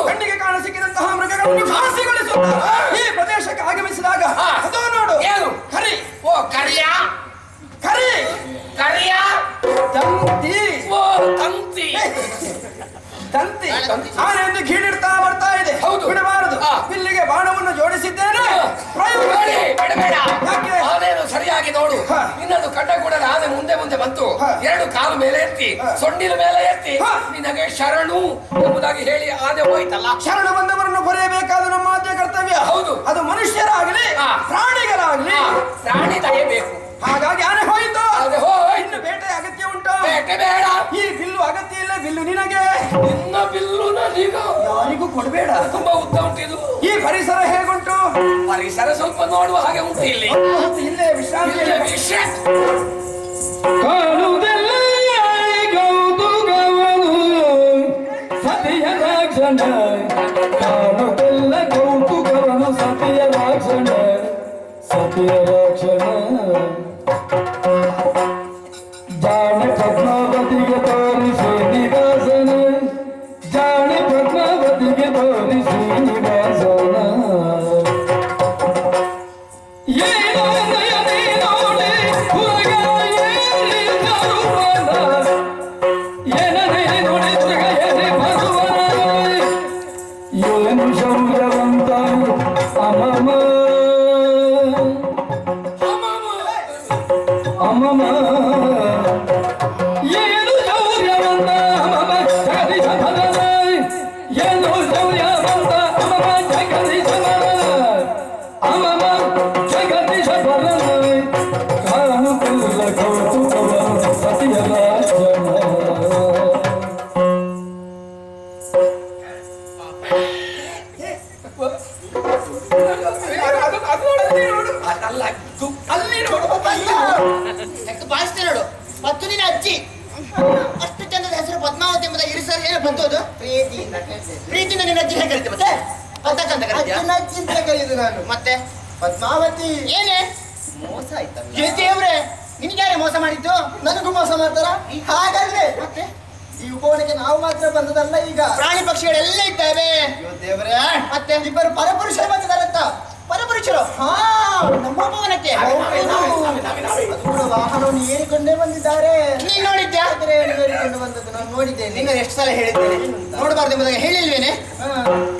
ಕಣ್ಣಿಗೆ ಕಾಣ ಸಿಕ್ಕಿದಂತಹ ಮೃಗಗಳನ್ನು ಫಾಸಿಗೊಳಿಸುತ್ತಾ ಈ ಪ್ರದೇಶಕ್ಕೆ ಆಗಮಿಸಿದಾಗ ಅದು ನೋಡು ಏನು ಕರಿ ಓ ಕರಿಯ ಕರಿ ಕರಿಯ ತಂತಿ ಓ ತಂತಿ ತಂತಿ ಆನೆಯನ್ನು ಗೀಡಿಡ್ತಾ ಬರ್ತಾ ಇದೆ. ಹೌದು ಬಿಡಬಾರದು. ಇಲ್ಲಿಗೆ ಬಾಣವನ್ನು ಜೋಡಿಸಿದ್ದೇನೆ. ಬಿಡಬೇಡ. ಆನೆಯನ್ನು ಸರಿಯಾಗಿ ನೋಡು. ಇನ್ನೊಂದು ಕಡ್ಡ ಕೂಡ ಆನೆ ಮುಂದೆ ಮುಂದೆ ಬಂತು. ಎರಡು ಕಾಲು ಮೇಲೆ ಎತ್ತಿ ಸೊಂಡಿಲ ಮೇಲೆ ಎತ್ತಿ ನಿನಗೆ ಶರಣು ಎಂಬುದಾಗಿ ಹೇಳಿ ಆನೆ ಹೋಯ್ತಲ್ಲ. ಶರಣ ಬಂದವರನ್ನು ಬರೆಯಬೇಕಾದ ನಮ್ಮ ಆದ್ಯ ಕರ್ತವ್ಯ. ಹೌದು. ಅದು ಮನುಷ್ಯರಾಗಲಿ ಪ್ರಾಣಿಗಳಾಗಲಿ ಪ್ರಾಣಿ ದಯಬೇಕು. ಹಾಗಾಗಿ ಆನೆ ಹೋಯಿತು. ಇನ್ನು ಬೇಟೆ ಅಗತ್ಯ ಉಂಟು? ಬೇಟೆ ಬೇಡ. ಈ ಬಿಲ್ಲು ಅಗತ್ಯ ಇಲ್ಲ. ಬಿಲ್ಲು ನಿನಗೆ. ನಿನ್ನ ಬಿಲ್ಲು ನನಗ ಯಾರಿಗೂ ಕೊಡಬೇಡ. ತುಂಬಾ ಉದ್ದ ಉಂಟಿದು. ಈ ಪರಿಸರ ಹೇಗುಂಟು? ಪರಿಸರ ಸ್ವಲ್ಪ ನೋಡುವ ಹಾಗೆ ಉಂಟು. ಇಲ್ಲಿ ಇಲ್ಲೇ ವಿಶ್ರಾಂತಿ. ಕಾಣುವುದೆಲ್ಲ ಕೌತುಕವನು ಸತಿಯ ರಾಕ್ಷಣ. ಕಾಣುವುದೆಲ್ಲ ಕೌತುಕವನು ಸತಿಯ ರಾಕ್ಷಣ. ಸತಿಯ ರಾಕ್ಷಣ ಜಾಣ ಪದ್ಮಾವತಿಗೆ ತೋರಿಸಿ ನಿವಾಸನ. ಜಾಣ ಪದ್ಮಾವತಿಗೆ ತೋರಿಸಿ ನಿವಾಸನ. ಏನೋ ನಯನೇ ನೋಡಿ ಹುಡುಗ ಏರಿ ಬರುವನ. ಏನನೇ ನೋಡಿ ಹುಡುಗ ಏರಿ ಬರುವನ. ಏನು ಶೌರ್ಯವಂತ ಅಮಮ ಅಮಮ. ಏನು ಶೌರ್ಯವಂತ ಅಮಮ ಜಗದೀಶ ಭರನ. ಏನು ಶೌರ್ಯವಂತ ಅಮಮ ಜಗದೀಶ ಭರನ. ಅಮಮ ಜಗದೀಶ ಭರನ. ಕಾಣುತ್ತಿಲ್ಲ ಕೌತುಕವನು ಸತಿಯ ರಾಕ್ಷಣ. ಅದಲ್ಲ ಅಲ್ಲಿ ನೋಡು. ಬಾರಿಸ್ತೇ ನೋಡು. ಮತ್ತು ನಿನ್ನ ಅಜ್ಜಿ ಅಷ್ಟು ಚಂದದ ಹೆಸರು ಪದ್ಮಾವತಿ ಎಂಬುದ ಇರಿಸರ್ ಏನು ಬಂತು? ಅದು ಪ್ರೀತಿಯಿಂದ ನಿನ್ನ ಅಜ್ಜಿ ಹೇಗೆ ಕರಿತೆ? ಮತ್ತೆ ಅಂತಕ್ಕಂತ ಕರೆಯುದು ನಾನು. ಮತ್ತೆ ಪದ್ಮಾವತಿ ಏನೇ ಮೋಸ ಆಯ್ತಲ್ಲ. ದೇವ್ರೆ ನಿನ್ಗೆ ಯಾರೇ ಮೋಸ ಮಾಡಿದ್ದು? ನನಗೂ ಮೋಸ ಮಾಡ್ತಾರ? ಹಾಗಲ್ಲೇ ಮತ್ತೆ ಈ ಉಪವನಕ್ಕೆ ನಾವು ಮಾತ್ರ ಬಂದದಲ್ಲ. ಈಗ ಪ್ರಾಣಿ ಪಕ್ಷಿಗಳೆಲ್ಲ ಇದ್ದಾವೆ. ದೇವ್ರೆ ಮತ್ತೆ ಇಬ್ಬರು ಪರಪುರುಷರು ಬಂದಿದ್ದಾರಂತ. ಪರಪುರುಷರು ನಮ್ಮ ಉಪವನಕ್ಕೆ ವಾಹನವನ್ನು ಏರಿಕೊಂಡೇ ಬಂದಿದ್ದಾರೆ. ನೀನ್ ನೋಡಿದ್ಯಾ? ಏರಿಕೊಂಡು ಬಂದದ್ದು ನಾನು ನೋಡಿದ್ದೇನೆ. ನಿನ್ನ ಎಷ್ಟು ಸಲ ಹೇಳಿದ್ದೇನೆ ನೋಡಬಾರ್ದು ಎಂಬುದಾಗಿ ಹೇಳಿಲ್ವೇನೆ?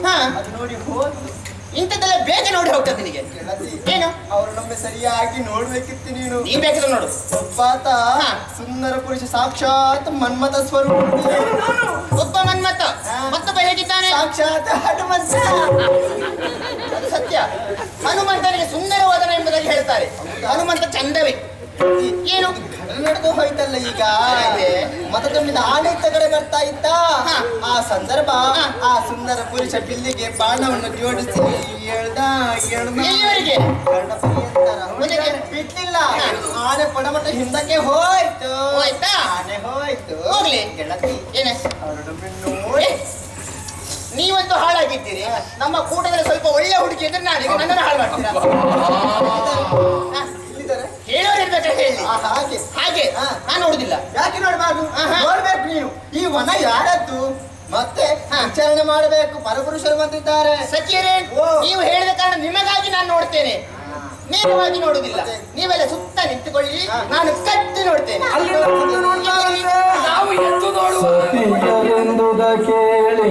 ಹಾ ಅದು ನೋಡಿ ಹೋದ್ರು. ಇಂಥದ್ದೆಲ್ಲ ಬೇಗ ನೋಡಿ ಹೋಗ್ತದೆ ನಿನಗೆ. ಏನು ಅವರು ನಮ್ಮೆ ಸರಿಯಾಗಿ ನೋಡ್ಬೇಕಿತ್ತು. ನೀನು ನೀನ್ ಬೇಕಿದ್ರೆ ನೋಡು. ಒಬ್ಬಾತ ಸುಂದರ ಪುರುಷ ಸಾಕ್ಷಾತ್ ಮನ್ಮಥ ಸ್ವರೂಪ. ಒಬ್ಬ ಮನ್ಮಥ ಮತ್ತೊಬ್ಬ ಹೇಗಿದ್ದಾನೆ? ಸಾಕ್ಷಾತ್ ಹನುಮಂತ. ಅದು ಸತ್ಯ. ಹನುಮಂತನಿಗೆ ಸುಂದರವಾದನ ಎಂಬುದಾಗಿ ಹೇಳ್ತಾರೆ. ಹನುಮಂತ ಚಂದವೇ. ಏನು ನಡೆದು ಹೋಯ್ತಲ್ಲ ಈಗ. ಮತ ತುಂಬಿದ ಆಡಳಿತ ಕಡೆ ಬರ್ತಾ ಇದ್ದ ಆ ಸಂದರ್ಭ ಆ ಸುಂದರ ಪುರುಷ ಬಿಲ್ಲಿಗೆ ಬಾಣವನ್ನು ಜೋಡಿಸಿ ಎಲ್ಲಿವರೆಗೆ ಬಿಡ್ಲಿಲ್ಲ. ಆನೆ ಪಡಮಟ ಹಿಂದಕ್ಕೆ ಹೋಯ್ತು. ಹೋಯ್ತಾ? ಆನೆ ಹೋಯ್ತು. ಹೋಗ್ಲಿ ಗೆಳತಿ ಏನೇ ನೋಡಿ. ನೀವಂತೂ ಹಾಳಾಗಿದ್ದೀರಿ. ನಮ್ಮ ಕೂಟದಲ್ಲಿ ಸ್ವಲ್ಪ ಒಳ್ಳೆ ಹುಡುಗಿ ಇದ್ರೆ ನಾನೀಗ ನನ್ನನ್ನು ಹಾಳು ಮಾಡ್ತೀರಾ? ಹೇಳೋರು ಇರ್ಬೇಕಾದ್ರೆ ಹೇಳಿ. ಹಾಗೆ ಹಾಗೆ ನಾನು ನೋಡುದಿಲ್ಲ. ಯಾಕೆ ನೋಡ್ಬಾರ್ದು? ನೋಡ್ಬೇಕು ನೀನು. ಈ ವನ ಯಾರದ್ದು ಮತ್ತೆ ವಿಚಾರಣೆ ಮಾಡಬೇಕು. ಪರಪುರುಷರು ಬಂದಿದ್ದಾರೆ. ಸಚಿವರೇ ನೀವು ಹೇಳಿದ ಕಾರಣ ನಿಮಗಾಗಿ ನಾನು ನೋಡ್ತೇನೆ. ನೇರವಾಗಿ ನೋಡುದಿಲ್ಲ. ನೀವೆಲ್ಲ ಸುತ್ತ ನಿಂತುಕೊಳ್ಳಿ. ನಾನು ಕಟ್ಟಿ ನೋಡ್ತೇನೆ. ನಾವು ಎದ್ದು ನೋಡುವ ಸತಿಯರೆಂದುದ ಕೇಳಿ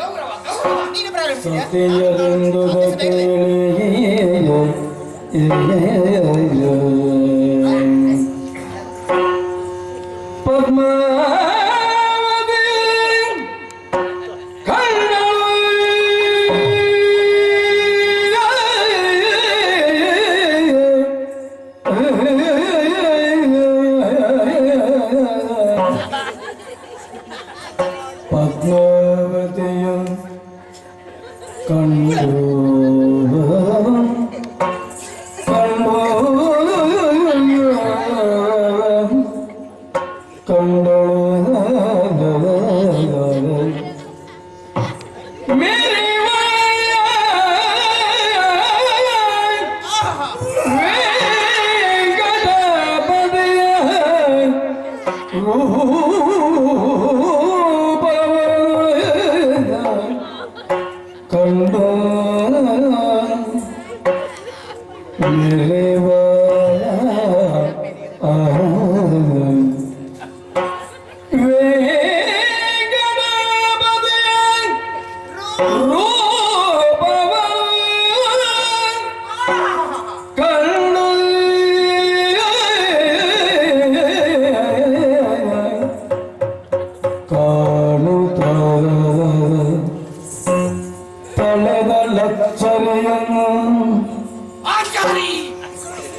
ಗೌರವ ಗೌರವ ನೀನು ಪ್ರಾರಂಭಿಸಿದ್ಯಾ? ಸತಿಯರೆಂದುದ ಕೇಳಿ ಪದ್ಮಾವತಿ ಪದ್ಮಾವತಿಯ ಕಂಡು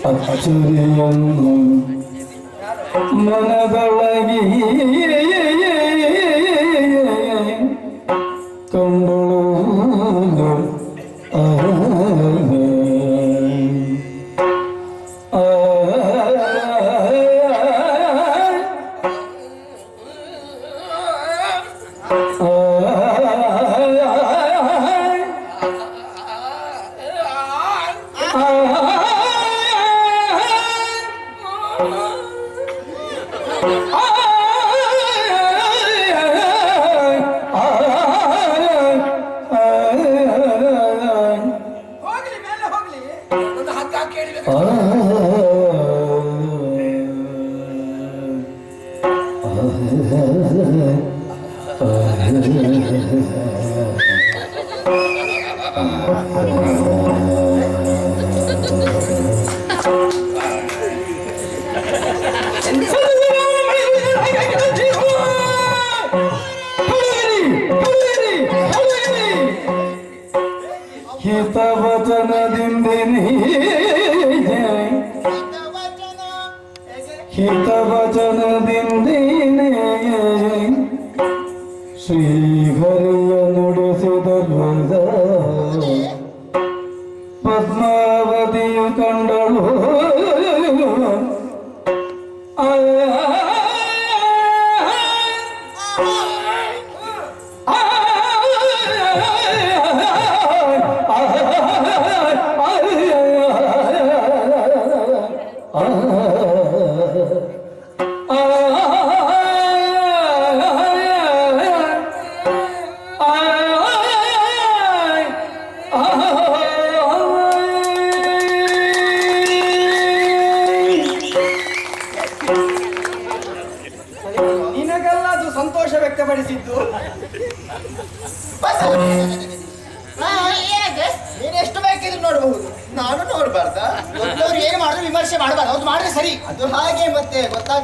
ಅಚ್ಚರಿಯನ್ನು ಮನದೊಳಗೆ ಕಂಡಳು ಒಂದು ಹಗ್ಗ ಕೇಳಿಬೇಕು. ಹಿತವಚನದಿಂದಿನಿ ಹಿತವಚನದಿಂದಿನಿ ಶ್ರೀಹರಿಯ ನುಡಿಸಿದ ಪದ್ಮಾವತಿಯು ಕಂಡಳು ನಿನಗೆಲ್ಲ ಅದು ಸಂತೋಷ ವ್ಯಕ್ತಪಡಿಸಿದ್ದು ನೀನು ಎಷ್ಟು ಬೇಕಿದ್ರು ನೋಡಬಹುದು, ನಾನು ನೋಡಬಾರ್ದಾ? ದೊಡ್ಡವರು ಏನು ಮಾಡಿದ್ರು ವಿಮರ್ಶೆ ಮಾಡಬಾರ್ದು, ಅವ್ರು ಮಾಡಿದ್ರೆ ಸರಿ. ಅದು ಹಾಗೆ ಮತ್ತೆ ಗೊತ್ತಾಗ